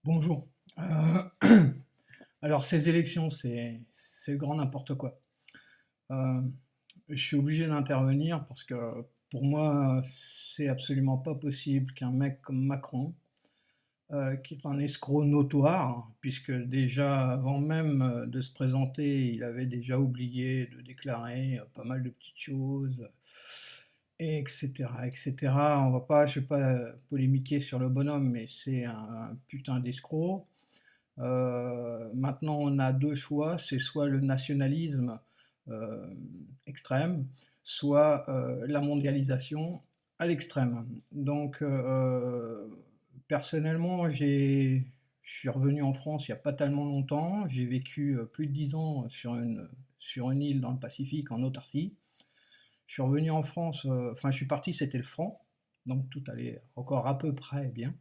Bonjour. Alors ces élections, c'est le grand n'importe quoi. Heu, je suis obligé d'intervenir parce que pour moi, c'est absolument pas possible qu'un mec comme Macron, qui est un escroc notoire, puisque déjà avant même, de se présenter, il avait déjà oublié de déclarer, pas mal de petites choses, et cetera et cetera. Je vais pas, polémiquer sur le bonhomme, mais c'est un putain d'escroc. Maintenant, on a 2 choix, c'est soit le nationalisme, extrême, soit, la mondialisation à l'extrême. Donc, personnellement, je suis revenu en France il y a pas tellement longtemps. J'ai vécu, plus de 10 ans sur une île dans le Pacifique, en autarcie. Je suis revenu en France, enfin je suis parti, c'était le franc, donc tout allait encore à peu près bien.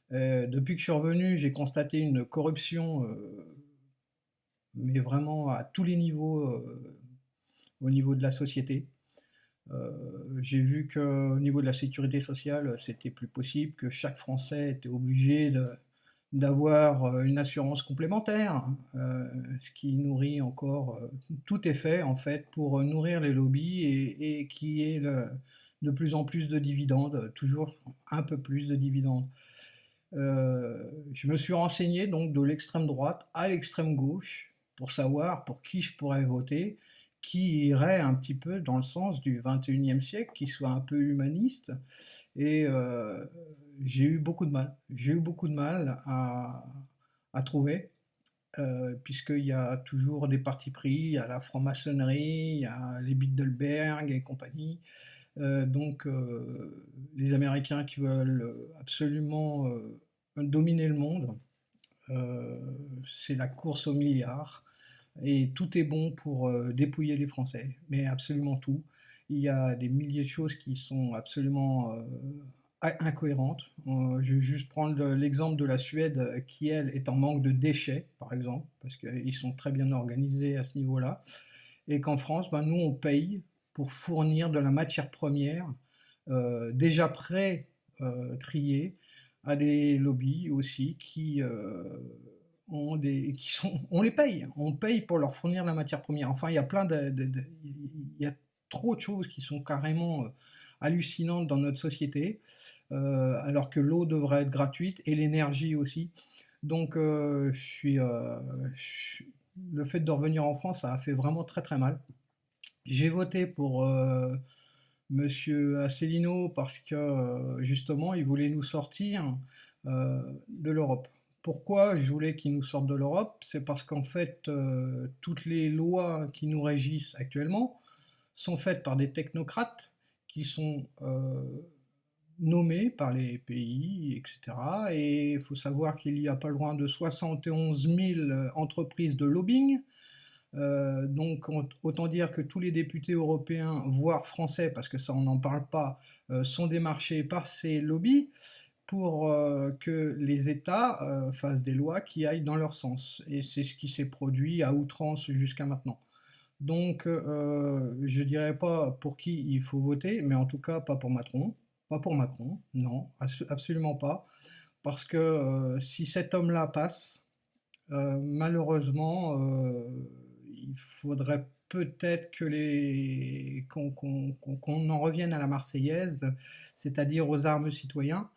Depuis que je suis revenu, j'ai constaté une corruption, mais vraiment à tous les niveaux, au niveau de la société. J'ai vu qu'au niveau de la sécurité sociale, c'était plus possible, que chaque Français était obligé d'avoir une assurance complémentaire, ce qui nourrit encore, tout est fait en fait pour nourrir les lobbies et qui est de plus en plus de dividendes, toujours un peu plus de dividendes. Je me suis renseigné donc de l'extrême droite à l'extrême gauche pour savoir pour qui je pourrais voter, qui irait un petit peu dans le sens du 21e siècle, qui soit un peu humaniste. Et j'ai eu beaucoup de mal. J'ai eu beaucoup de mal à trouver, puisqu'il y a toujours des partis pris, il y a la franc-maçonnerie, il y a les Bilderberg et compagnie. Les Américains qui veulent absolument dominer le monde, euh, c'est la course aux milliards et tout est bon pour dépouiller les Français, mais absolument tout. Il y a des milliers de choses qui sont absolument incohérentes. Je vais juste prendre l'exemple de la Suède qui, elle, est en manque de déchets, par exemple, parce qu'ils sont très bien organisés à ce niveau-là et qu'en France, ben, nous, on paye pour fournir de la matière première déjà pré-triée à des lobbies aussi on les paye, on paye pour leur fournir la matière première. Enfin, il y a il y a trop de choses qui sont carrément hallucinantes dans notre société, alors que l'eau devrait être gratuite et l'énergie aussi. Donc, le fait de revenir en France, ça a fait vraiment très très mal. J'ai voté pour Monsieur Asselineau parce que justement, il voulait nous sortir de l'Europe. Pourquoi je voulais qu'il nous sorte de l'Europe? C'est parce qu'en fait, toutes les lois qui nous régissent actuellement sont faites par des technocrates qui sont nommés par les pays, etc. Et il faut savoir qu'il y a pas loin de 71 000 entreprises de lobbying. Donc autant dire que tous les députés européens, voire français, parce que ça on n'en parle pas, sont démarchés par ces lobbies pour que les États fassent des lois qui aillent dans leur sens. Et c'est ce qui s'est produit à outrance jusqu'à maintenant. Donc je dirais pas pour qui il faut voter, mais en tout cas pas pour Macron. Pas pour Macron, non, absolument pas. Parce que si cet homme-là passe, malheureusement, il faudrait peut-être qu'on en revienne à la Marseillaise, c'est-à-dire aux armes citoyens,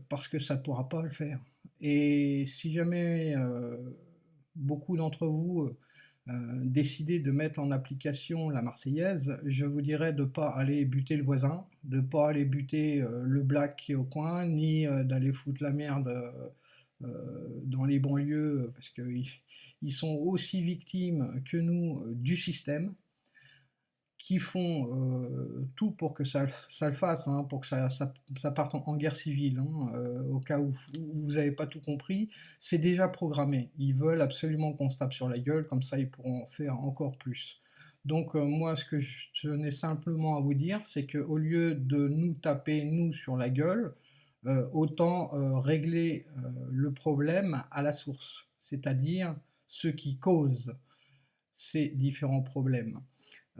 parce que ça ne pourra pas le faire. Et si jamais beaucoup d'entre vous décidez de mettre en application la Marseillaise, je vous dirais de ne pas aller buter le voisin, de ne pas aller buter le black qui est au coin, ni d'aller foutre la merde dans les banlieues, parce qu'ils sont aussi victimes que nous du système, qui font tout pour que ça le fasse, hein, pour que ça parte en guerre civile, hein, au cas où vous n'avez pas tout compris, c'est déjà programmé. Ils veulent absolument qu'on se tape sur la gueule, comme ça ils pourront en faire encore plus. Donc moi, ce que je tenais simplement à vous dire, c'est qu'au lieu de nous taper, nous, sur la gueule, autant régler le problème à la source, c'est-à-dire ce qui cause ces différents problèmes.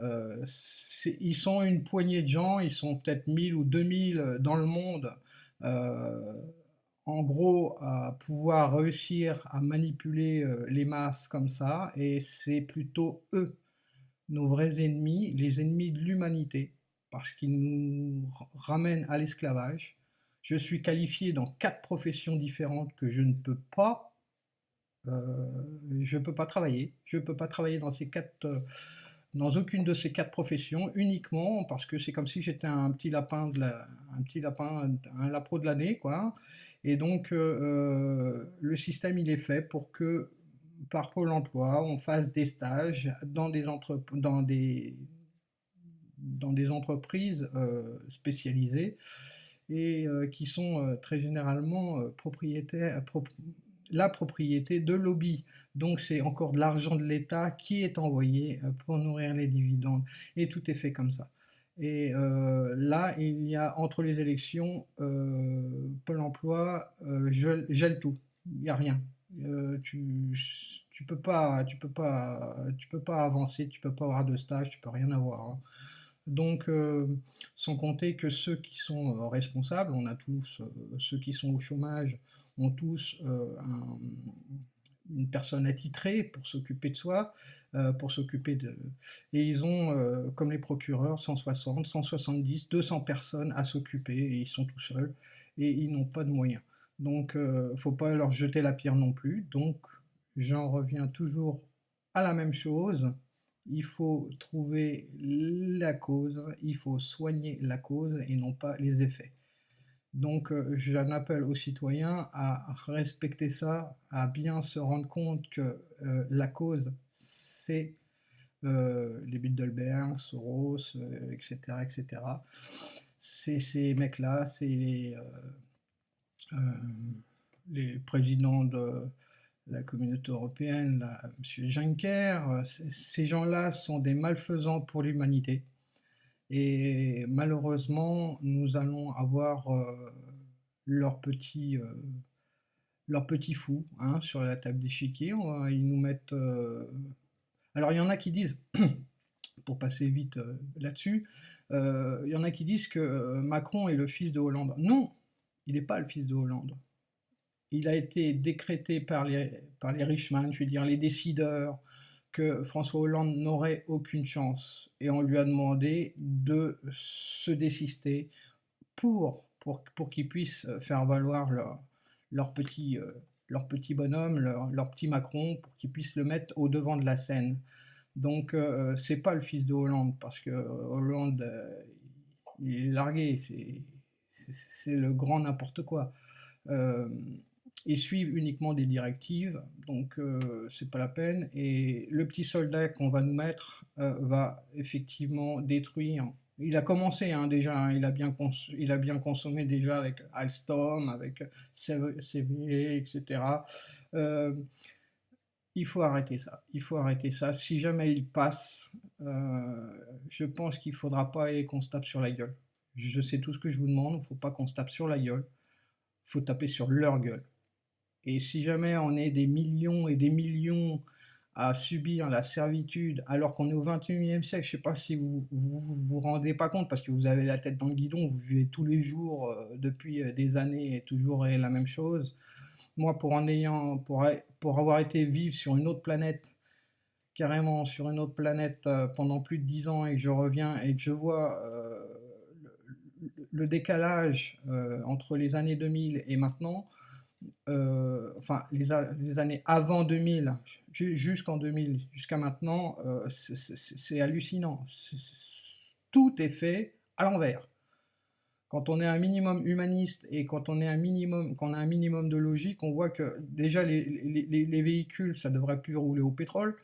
Ils sont une poignée de gens, ils sont peut-être 1000 ou 2000 dans le monde, euh, en gros, à pouvoir réussir à manipuler, les masses comme ça, et c'est plutôt eux, nos vrais ennemis, les ennemis de l'humanité, parce qu'ils nous ramènent à l'esclavage. Je suis qualifié dans 4 professions différentes que je peux pas travailler. Je peux pas travailler dans ces 4, dans aucune de ces 4 professions, uniquement parce que c'est comme si j'étais un petit lapin un petit lapin, un lapro de l'année, quoi. Et donc, le système, il est fait pour que, par Pôle emploi, on fasse des stages dans des entreprises spécialisées et qui sont très généralement la propriété de lobby. Donc c'est encore de l'argent de l'État qui est envoyé pour nourrir les dividendes. Et tout est fait comme ça. Et là, il y a entre les élections, Pôle emploi gèle tout. Il n'y a rien. Euh, tu, tu peux pas avancer, tu peux pas avoir de stage, tu peux rien avoir, hein. Donc, sans compter que ceux qui sont responsables, on a tous, ceux qui sont au chômage, ont tous une personne attitrée pour s'occuper de soi, pour s'occuper de... Et ils ont, comme les procureurs, 160, 170, 200 personnes à s'occuper, et ils sont tout seuls, et ils n'ont pas de moyens. Donc, faut pas leur jeter la pierre non plus. Donc, j'en reviens toujours à la même chose. Il faut trouver la cause, il faut soigner la cause et non pas les effets. Donc j'en appelle aux citoyens à respecter ça, à bien se rendre compte que la cause, c'est les Bilderberg, Soros, etc., etc. C'est ces mecs-là, c'est euh, les présidents de la communauté européenne, là, M. Juncker. Ces gens-là sont des malfaisants pour l'humanité. Et malheureusement, nous allons avoir leurs petits fous, hein, sur la table d'échiquier. Ils nous mettent. Alors, il y en a qui disent, pour passer vite là-dessus, il y en a qui disent que Macron est le fils de Hollande. Non, il n'est pas le fils de Hollande. Il a été décrété par les richemans, je veux dire les décideurs, que François Hollande n'aurait aucune chance. Et on lui a demandé de se désister pour qu'ils puissent faire valoir leur petit bonhomme, leur petit Macron, pour qu'ils puissent le mettre au devant de la scène. Donc c'est pas le fils de Hollande, parce que Hollande, il est largué, c'est le grand n'importe quoi. Euh, Ils suivent uniquement des directives, donc c'est pas la peine. Et le petit soldat qu'on va nous mettre va effectivement détruire. Il a commencé, hein, déjà, hein, il a bien consommé déjà avec Alstom, avec CV, etc. Euh, il faut arrêter ça. Il faut arrêter ça. Si jamais il passe, je pense qu'il ne faudra pas qu'on se tape sur la gueule. Je sais tout ce que je vous demande. Il ne faut pas qu'on se tape sur la gueule. Il faut taper sur leur gueule. Et si jamais on est des millions et des millions à subir la servitude alors qu'on est au 21e siècle, je ne sais pas si vous rendez pas compte parce que vous avez la tête dans le guidon, vous vivez tous les jours depuis des années et toujours la même chose. Moi, pour avoir été vivre sur une autre planète, carrément sur une autre planète pendant plus de 10 ans, et que je reviens et que je vois le décalage entre les années 2000 et maintenant, enfin les années avant 2000 jusqu'en 2000, jusqu'à maintenant, c'est hallucinant. Tout est fait à l'envers. Quand on est un minimum humaniste et quand on a un minimum de logique, on voit que déjà les véhicules, ça devrait plus rouler au pétrole.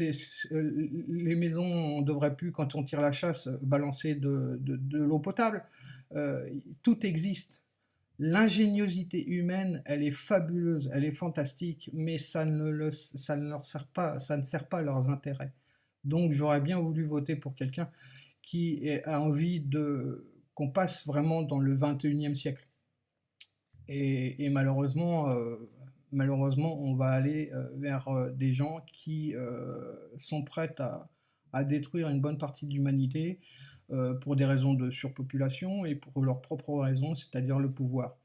Les maisons, on devrait plus, quand on tire la chasse, balancer de l'eau potable. Tout existe. L'ingéniosité humaine, elle est fabuleuse, elle est fantastique, mais ça ne leur sert pas, ça ne sert pas leurs intérêts. Donc j'aurais bien voulu voter pour quelqu'un qui a envie de qu'on passe vraiment dans le 21e siècle. Et malheureusement, on va aller vers des gens qui sont prêts à détruire une bonne partie de l'humanité pour des raisons de surpopulation et pour leurs propres raisons, c'est-à-dire le pouvoir.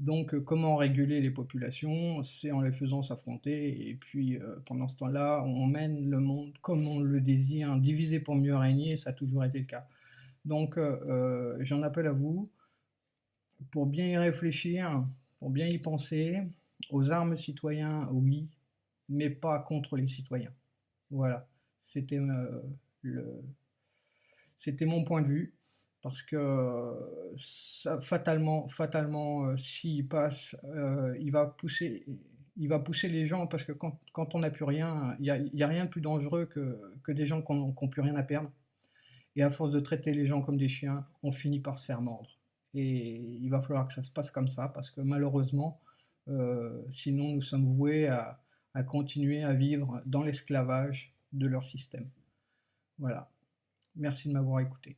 Donc, comment réguler les populations? C'est en les faisant s'affronter et puis, pendant ce temps-là, on mène le monde comme on le désire, diviser pour mieux régner, ça a toujours été le cas. Donc, j'en appelle à vous pour bien y réfléchir, pour bien y penser. Aux armes citoyens, oui, mais pas contre les citoyens. Voilà, c'était, le c'était mon point de vue parce que, ça fatalement, s'il passe, il va pousser les gens parce que quand on n'a plus rien, il y a rien de plus dangereux que des gens qui ont plus rien à perdre et à force de traiter les gens comme des chiens, on finit par se faire mordre et il va falloir que ça se passe comme ça parce que malheureusement, sinon nous sommes voués à continuer à vivre dans l'esclavage de leur système. Voilà. Merci de m'avoir écouté.